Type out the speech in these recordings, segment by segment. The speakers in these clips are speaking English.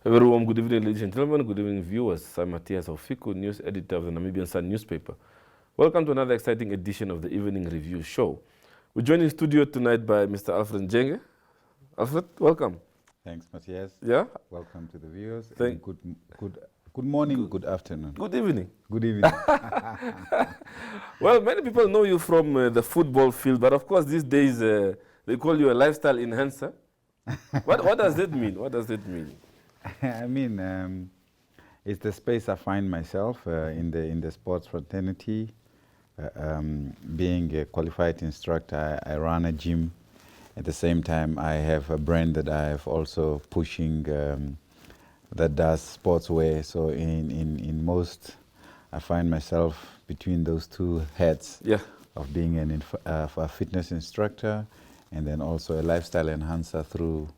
A very warm good evening, ladies and gentlemen. Good evening, viewers. I'm Matthias Aufiku, news editor of the Namibian Sun newspaper. Welcome to another exciting edition of the Evening Review Show. We're joined in studio tonight by Mr. Alfred Ndyenge. Alfred, welcome. Thanks, Matthias. Yeah? Welcome to the viewers. And good morning, good afternoon. Good evening. Good evening. Well, many people know you from the football field, but of course these days they call you a lifestyle enhancer. What does that mean? What does that mean? I mean, it's the space I find myself in the sports fraternity. Being a qualified instructor, I run a gym. At the same time, I have a brand that I have also pushing that does sportswear. So in most, I find myself between those two heads of being a fitness instructor and then also a lifestyle enhancer through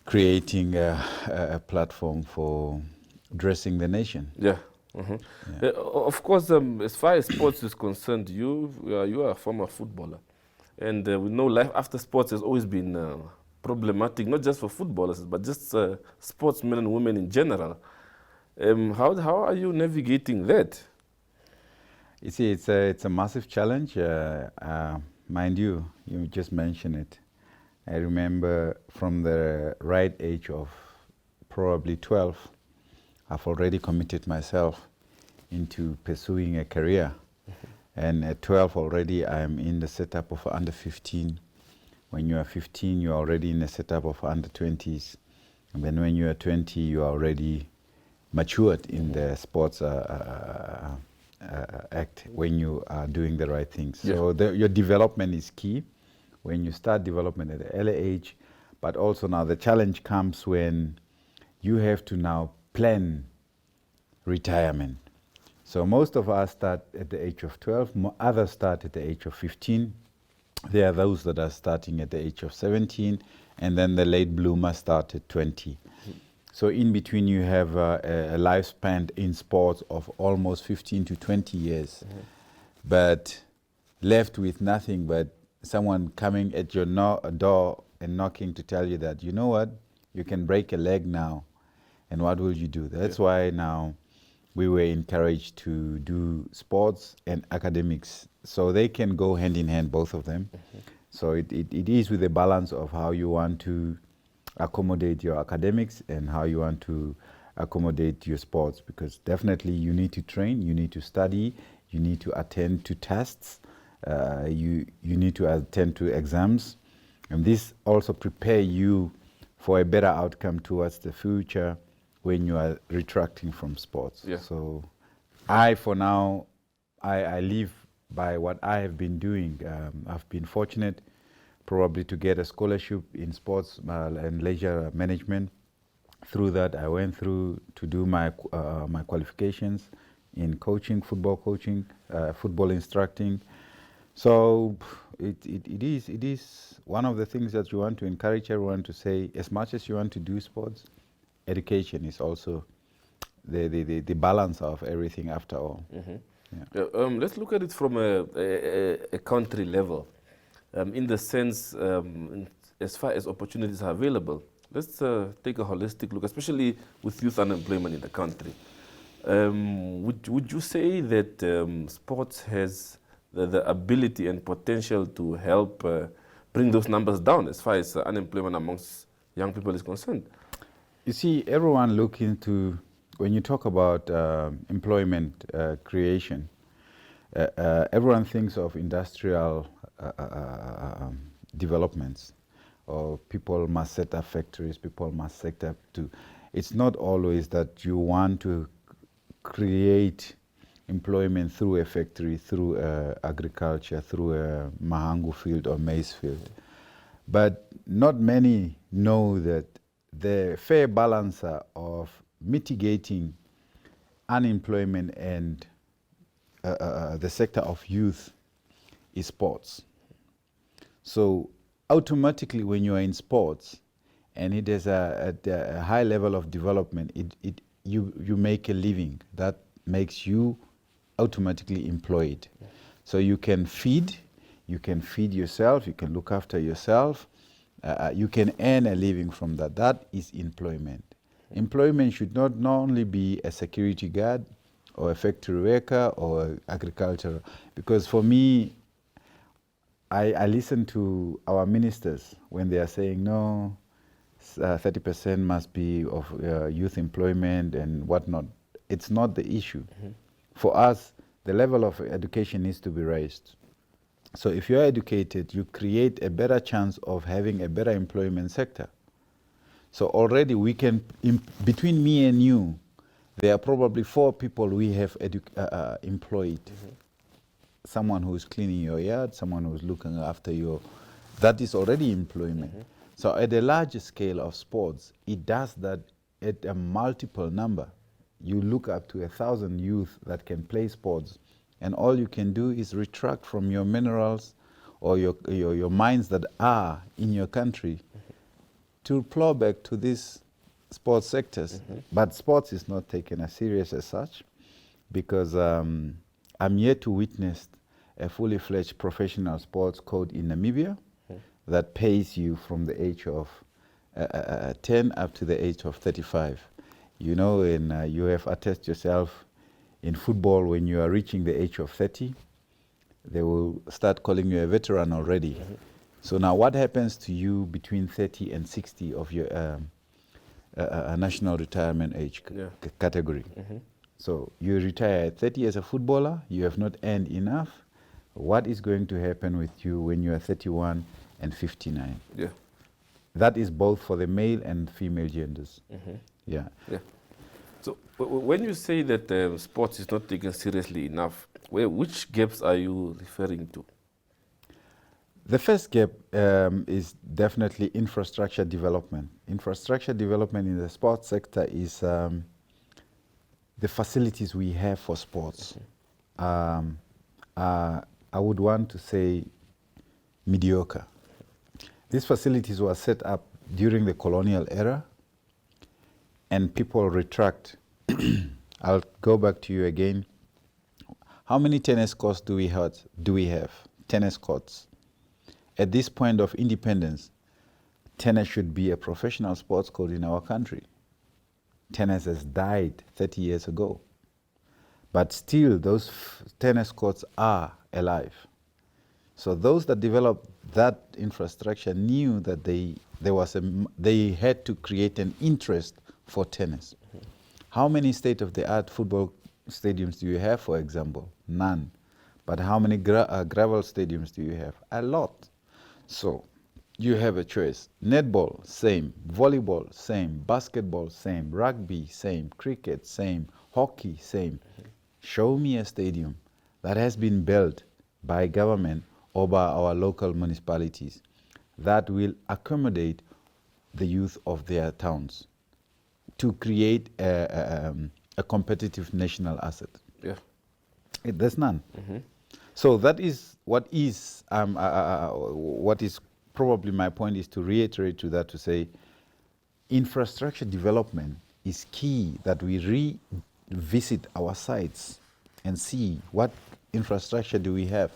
creating a platform for dressing the nation. Yeah. Of course, as far as sports is concerned, you are a former footballer. And we know life after sports has always been problematic, not just for footballers, but just sportsmen and women in general. How are you navigating that? You see, it's a massive challenge. Mind you, you just mentioned it. I remember from the right age of probably 12, I've already committed myself into pursuing a career. And at 12 already, I'm in the setup of under 15. When you are 15, you're already in the setup of under 20s. And then when you are 20, you are already matured in the sports act when you are doing the right things. So your development is key when you start development at an early age. But also now the challenge comes when you have to now plan retirement. So most of us start at the age of 12, others start at the age of 15. There are those that are starting at the age of 17, and then the late bloomers start at 20. So in between you have a lifespan in sports of almost 15 to 20 years, but left with nothing but someone coming at your door and knocking to tell you that, you know what, you can break a leg now, and what will you do? That's why now we were encouraged to do sports and academics, so they can go hand in hand, both of them. So it is with a balance of how you want to accommodate your academics and how you want to accommodate your sports, because definitely you need to train, you need to study, you need to attend to tests, you need to attend to exams, and this also prepare you for a better outcome towards the future when you are retracting from sports. So for now, I live by what I have been doing. I've been fortunate probably to get a scholarship in sports and leisure management. Through that, I went through to do my qualifications in coaching, football instructing. So it is one of the things that you want to encourage everyone to say, as much as you want to do sports, education is also the balance of everything after all. Let's look at it from a country level, in the sense as far as opportunities are available. Let's take a holistic look, especially with youth unemployment in the country. Would you say that sports has the ability and potential to help bring those numbers down as far as unemployment amongst young people is concerned? You see, everyone look into, when you talk about employment creation, everyone thinks of industrial developments, or people must set up factories, people must set up to. It's not always that you want to create employment through a factory, through agriculture, through a mahangu field or maize field. But not many know that the fair balance of mitigating unemployment and the sector of youth is sports. So automatically when you are in sports and it is a high level of development, you make a living that makes you automatically employed. So you can feed yourself, you can look after yourself, you can earn a living from that. That is employment. Employment should not only be a security guard or a factory worker or agricultural, because for me, I listen to our ministers when they are saying, no, 30% must be of youth employment and whatnot. It's not the issue. For us, the level of education needs to be raised. So if you're educated, you create a better chance of having a better employment sector. So already we can, between me and you, there are probably 4 people we have employed. Someone who's cleaning your yard, someone who's looking after your, that is already employment. So at a larger scale of sports, it does that at a multiple number. You look up to 1,000 youth that can play sports, and all you can do is retract from your minerals or your mines that are in your country to plow back to these sports sectors. But sports is not taken as serious as such, because I'm yet to witness a fully fledged professional sports code in Namibia that pays you from the age of 10 up to the age of 35. You know, and you have attested yourself in football, when you are reaching the age of 30, they will start calling you a veteran already. So now what happens to you between 30 and 60 of your national retirement age category? So you retire at 30 as a footballer, you have not earned enough. What is going to happen with you when you are 31 and 59? Yeah. That is both for the male and female genders. Yeah. Yeah. So when you say that sports is not taken seriously enough, which gaps are you referring to? The first gap is definitely infrastructure development. Infrastructure development in the sports sector is the facilities we have for sports. I would want to say mediocre. These facilities were set up during the colonial era, and people retract. I'll go back to you again. How many tennis courts do we have? Tennis courts. At this point of independence, tennis should be a professional sports code in our country. Tennis has died 30 years ago. But still, those tennis courts are alive. So those that developed that infrastructure knew that they had to create an interest for tennis. How many state-of-the-art football stadiums do you have, for example? None. But how many gravel stadiums do you have? A lot. So you have a choice. Netball, same. Volleyball, same. Basketball, same. Rugby, same. Cricket, same. Hockey, same. Show me a stadium that has been built by government or by our local municipalities that will accommodate the youth of their towns to create a competitive national asset. Yeah. There's none. So that is what is probably my point, is to reiterate to that, to say infrastructure development is key, that we revisit our sites and see what infrastructure do we have.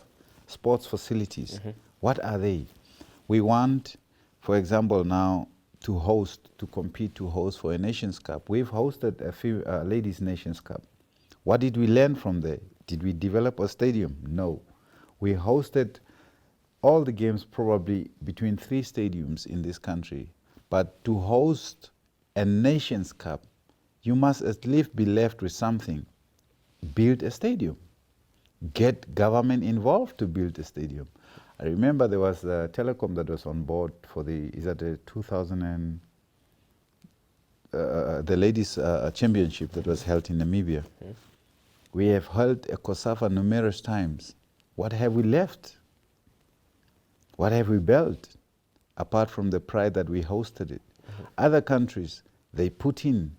Sports facilities, what are they? We want, for example, now to compete to host for a Nations Cup. We've hosted a Ladies Nations Cup. What did we learn from there? Did we develop a stadium? No. We hosted all the games probably between 3 stadiums in this country. But to host a Nations Cup, you must at least be left with something. Build a stadium. Get government involved to build a stadium. I remember there was a telecom that was on board for the 2000 the ladies championship that was held in Namibia. We have held a COSAFA numerous times. What have we left? What have we built? Apart from the pride that we hosted it. Other countries, they put in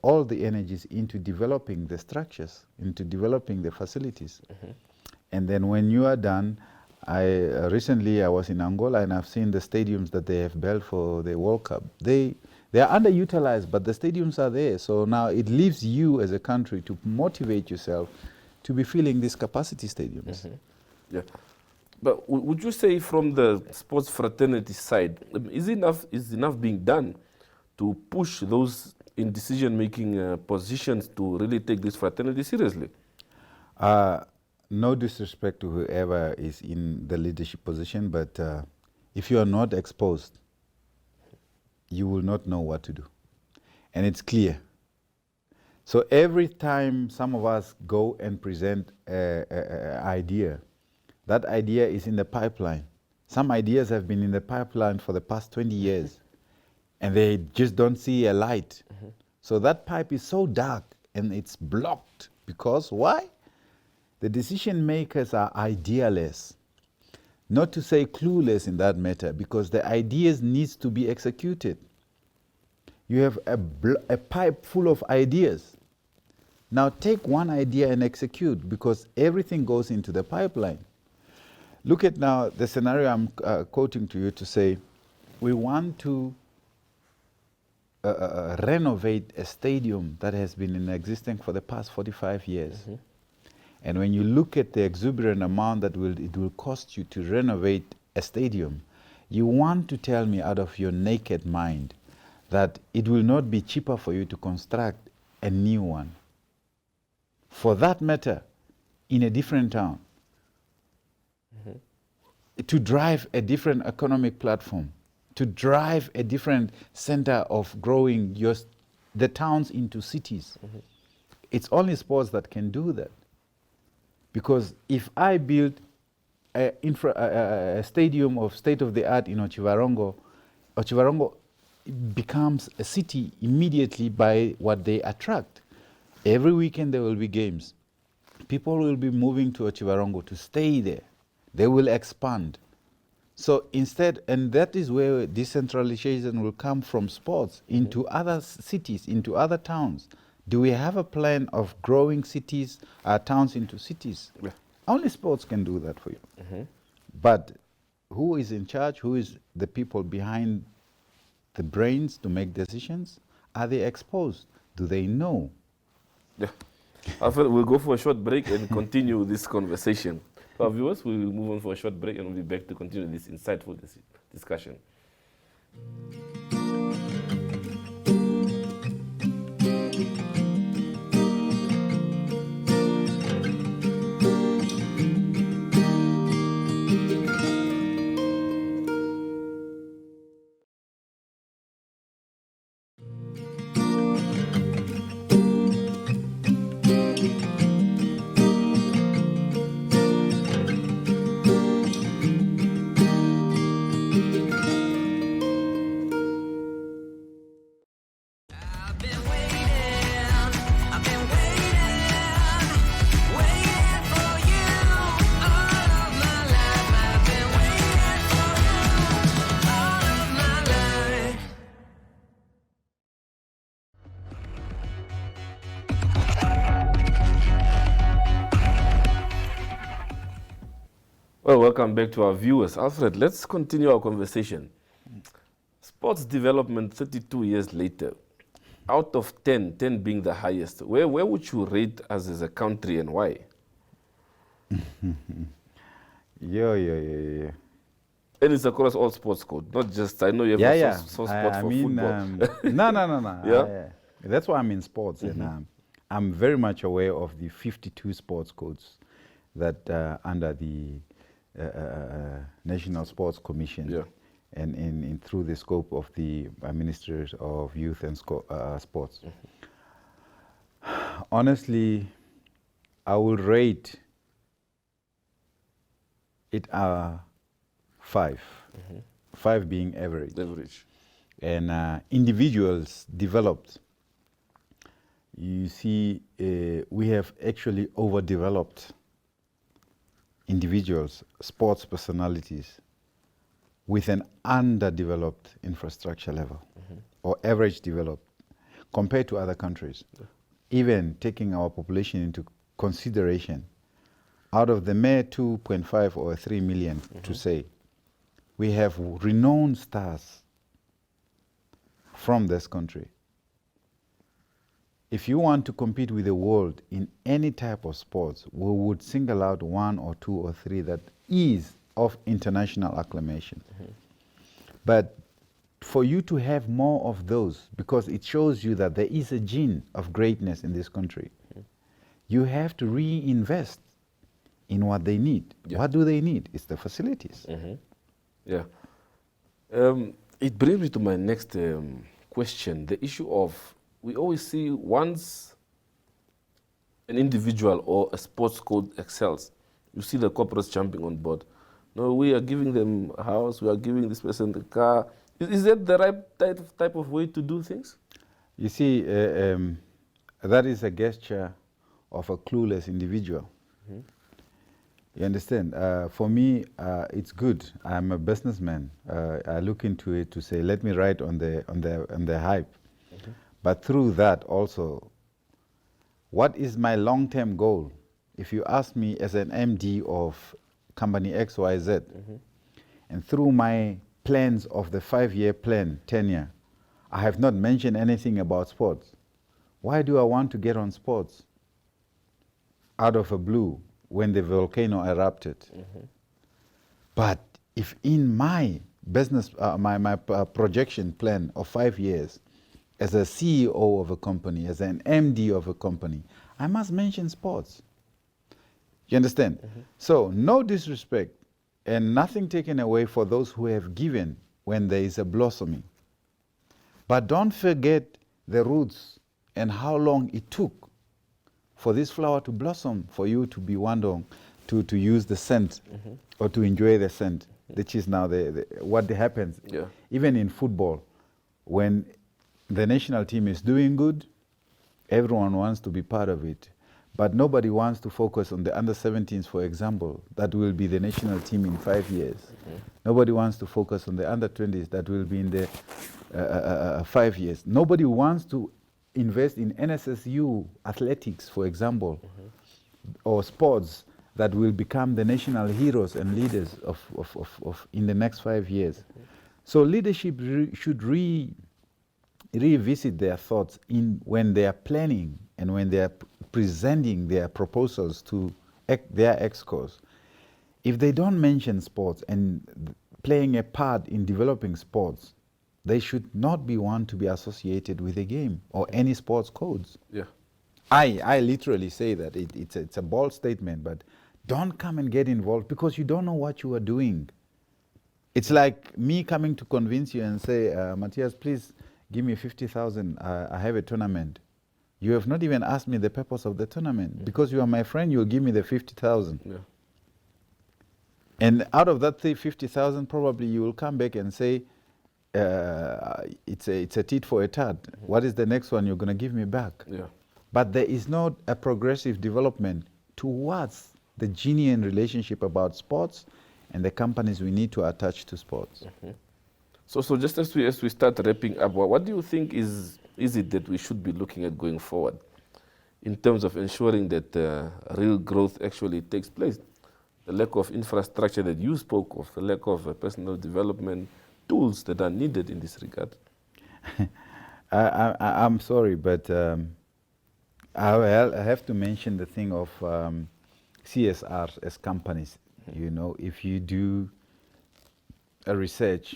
all the energies into developing the structures, into developing the facilities. And then when you are done, recently I was in Angola and I've seen the stadiums that they have built for the World Cup. They are underutilized, but the stadiums are there. So now it leaves you as a country to motivate yourself to be filling these capacity stadiums. Yeah. But would you say from the sports fraternity side, is enough being done to push those in decision-making positions to really take this fraternity seriously? No disrespect to whoever is in the leadership position, but if you are not exposed, you will not know what to do. And it's clear. So every time some of us go and present an idea, that idea is in the pipeline. Some ideas have been in the pipeline for the past 20 years, and they just don't see a light. So that pipe is so dark and it's blocked because why? The decision makers are idealess, not to say clueless in that matter, because the ideas needs to be executed. You have a pipe full of ideas. Now take one idea and execute, because everything goes into the pipeline. Look at now the scenario I'm quoting to you to say, we want to renovate a stadium that has been in existence for the past 45 years. And when you look at the exuberant amount that it will cost you to renovate a stadium, you want to tell me out of your naked mind that it will not be cheaper for you to construct a new one. For that matter, in a different town, to drive a different economic platform, to drive a different center of growing the towns into cities. It's only sports that can do that. Because if I build a stadium of state-of-the-art in Ochivarongo, Ochivarongo becomes a city immediately by what they attract. Every weekend there will be games. People will be moving to Ochivarongo to stay there. They will expand. So instead, and that is where decentralization will come from sports into other cities, into other towns. Do we have a plan of growing cities, towns into cities? Yeah. Only sports can do that for you. But who is in charge? Who is the people behind the brains to make decisions? Are they exposed? Do they know? Yeah. Alfred, we'll go for a short break and continue this conversation. For our viewers, we'll move on for a short break and we'll be back to continue this insightful discussion. Well, welcome back to our viewers. Alfred, let's continue our conversation. Sports development 32 years later, out of 10, 10 being the highest, where would you rate us as a country and why? Yeah. And it's across all sports code, not just, I know you have a soft spot for football. No. Yeah? That's why I'm in sports. And I'm very much aware of the 52 sports codes that under the National Sports Commission and in through the scope of the Ministry of Youth and Sports. Honestly, I will rate it 5. 5 being average. And individuals developed. You see, we have actually overdeveloped individuals, sports personalities, with an underdeveloped infrastructure level, or average developed, compared to other countries. Even taking our population into consideration, out of the mere 2.5 or 3 million to say, we have renowned stars from this country. If you want to compete with the world in any type of sports, we would single out 1 or 2 or 3 that is of international acclamation. But for you to have more of those, because it shows you that there is a gene of greatness in this country, you have to reinvest in what they need. Yeah. What do they need? It's the facilities. Yeah. It brings me to my next question, the issue of, we always see once an individual or a sports code excels, you see the corporates jumping on board. No, we are giving them a house, we are giving this person the car. Is that the right type of way to do things? You see, that is a gesture of a clueless individual. You understand? For me, it's good. I'm a businessman. I look into it to say, let me ride on the hype. But through that also, what is my long-term goal? If you ask me as an MD of company XYZ, and through my plans of the 5-year plan, tenure, I have not mentioned anything about sports. Why do I want to get on sports out of a blue when the volcano erupted? But if in my business, my projection plan of 5 years, as a CEO of a company, as an MD of a company, I must mention sports. You understand? So no disrespect and nothing taken away for those who have given when there is a blossoming. But don't forget the roots and how long it took for this flower to blossom, for you to be wondering to use the scent or to enjoy the scent, which is now what happens. Yeah. Even in football, when the national team is doing good, everyone wants to be part of it. But nobody wants to focus on the under-17s, for example, that will be the national team in 5 years. Nobody wants to focus on the under-20s that will be in the 5 years. Nobody wants to invest in NSSU athletics, for example, or sports that will become the national heroes and leaders of in the next 5 years. So leadership should revisit their thoughts when they are planning and when they are presenting their proposals to their excos. If they don't mention sports and playing a part in developing sports, they should not be one to be associated with a game or any sports codes. Yeah. I literally say that it's a bold statement, but don't come and get involved because you don't know what you are doing. It's like me coming to convince you and say, Matthias, please give me 50,000. I have a tournament. You have not even asked me the purpose of the tournament. Because you are my friend, you'll give me the 50,000. Yeah. And out of that 50,000, probably you will come back and say, it's a tit for a tat. What is the next one you're going to give me back? Yeah. But there is not a progressive development towards the genuine relationship about sports and the companies we need to attach to sports. So just as we start wrapping up, what do you think is it that we should be looking at going forward in terms of ensuring that real growth actually takes place? The lack of infrastructure that you spoke of, the lack of personal development tools that are needed in this regard. I'm sorry, but I have to mention the thing of CSRs as companies. You know, if you do a research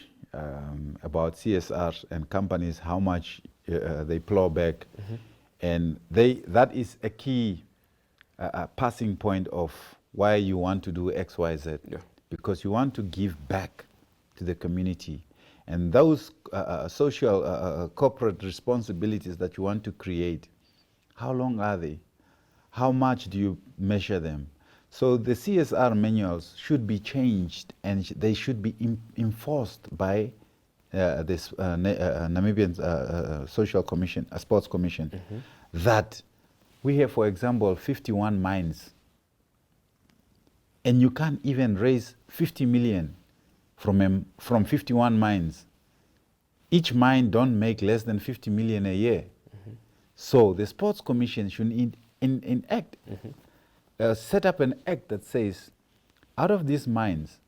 about CSRs and companies, how much they plow back, and that is a key passing point of why you want to do X, Y, Z. Yeah. Because you want to give back to the community. And those social corporate responsibilities that you want to create, how long are they? How much do you measure them? So the CSR manuals should be changed and they should be enforced by this Namibian Social Commission, Sports Commission, that we have, for example, 51 mines, and you can't even raise 50 million from 51 mines. Each mine don't make less than 50 million a year. So the Sports Commission should enact, set up an act that says, out of these mines,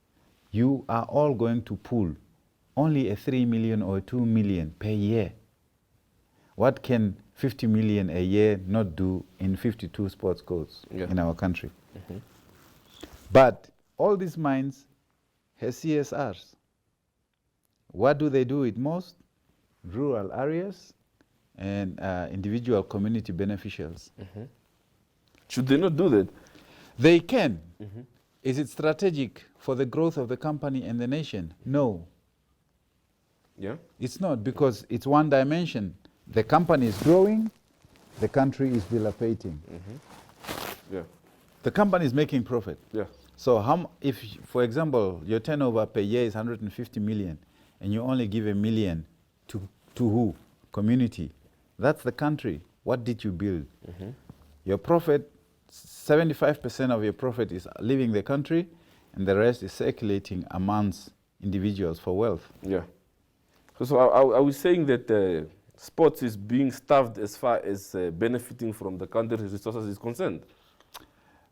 you are all going to pool only a 3 million or 2 million per year. What can 50 million a year not do in 52 sports codes in our country? But all these mines have CSRs. What do they do it most? Rural areas and individual community beneficiaries. Should they not do that? They can. Is it strategic for the growth of the company and the nation? No. Yeah. It's not, because it's one dimension. The company is growing, the country is dilapidating. Yeah. The company is making profit. Yeah. So if, for example, your turnover per year is 150 million and you only give $1 million to who? Community. That's the country. What did you build? Your profit, 75% of your profit is leaving the country and the rest is circulating amongst individuals for wealth. Yeah. So are we saying that sports is being starved as far as benefiting from the country's resources is concerned?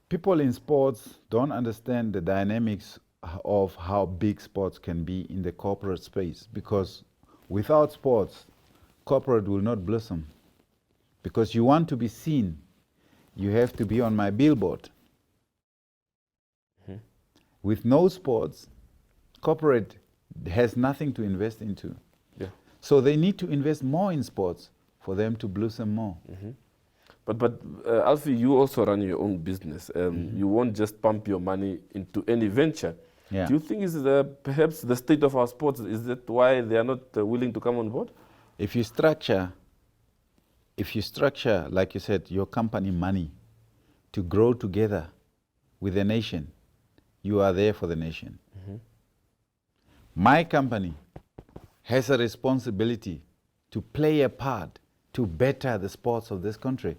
People in sports don't understand the dynamics of how big sports can be in the corporate space, because without sports, corporate will not blossom. Because you want to be seen, you have to be on my billboard. With no sports, corporate has nothing to invest into. Yeah. So they need to invest more in sports for them to blossom more. But Alfie, you also run your own business. You won't just pump your money into any venture. Yeah. Do you think is perhaps the state of our sports, is that why they are not willing to come on board? If you structure, like you said, your company money to grow together with the nation, you are there for the nation. My company has a responsibility to play a part to better the sports of this country.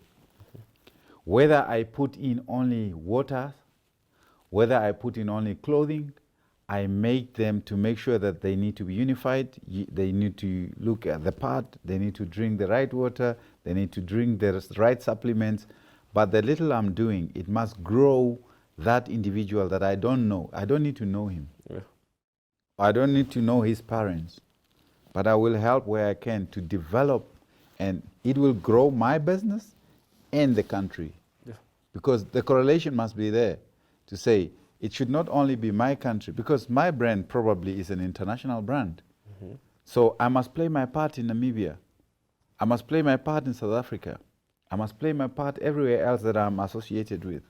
Whether I put in only water, whether I put in only clothing, I make them to make sure that they need to be unified, they need to look at the part, they need to drink the right water, they need to drink the right supplements. But the little I'm doing, it must grow that individual that I don't know. I don't need to know him. Yeah. I don't need to know his parents. But I will help where I can to develop, and it will grow my business and the country. Yeah. Because the correlation must be there to say it should not only be my country, because my brand probably is an international brand. So I must play my part in Namibia. I must play my part in South Africa. I must play my part everywhere else that I'm associated with.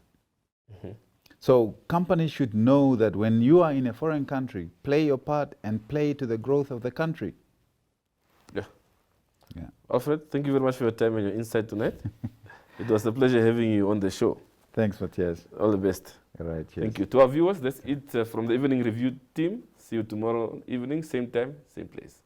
So companies should know that when you are in a foreign country, play your part and play to the growth of the country. Yeah. Yeah. Alfred, thank you very much for your time and your insight tonight. It was a pleasure having you on the show. Thanks, Matthias. All the best. All right, cheers. Thank you. To our viewers, that's it from the Evening Review team. See you tomorrow evening, same time, same place.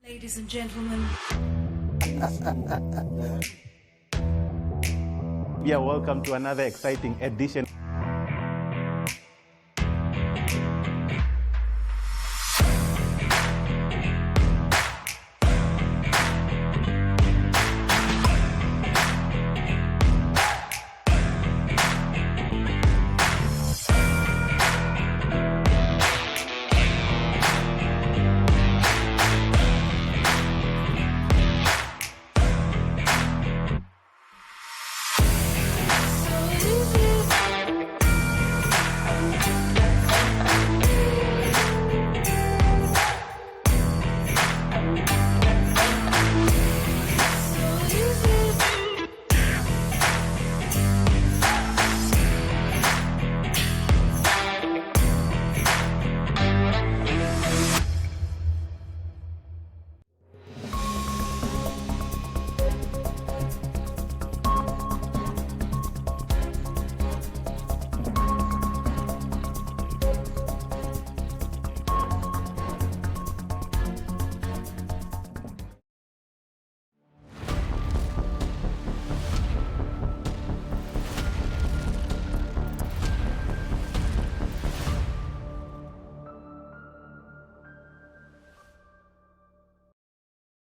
Ladies and gentlemen. Yeah, welcome to another exciting edition.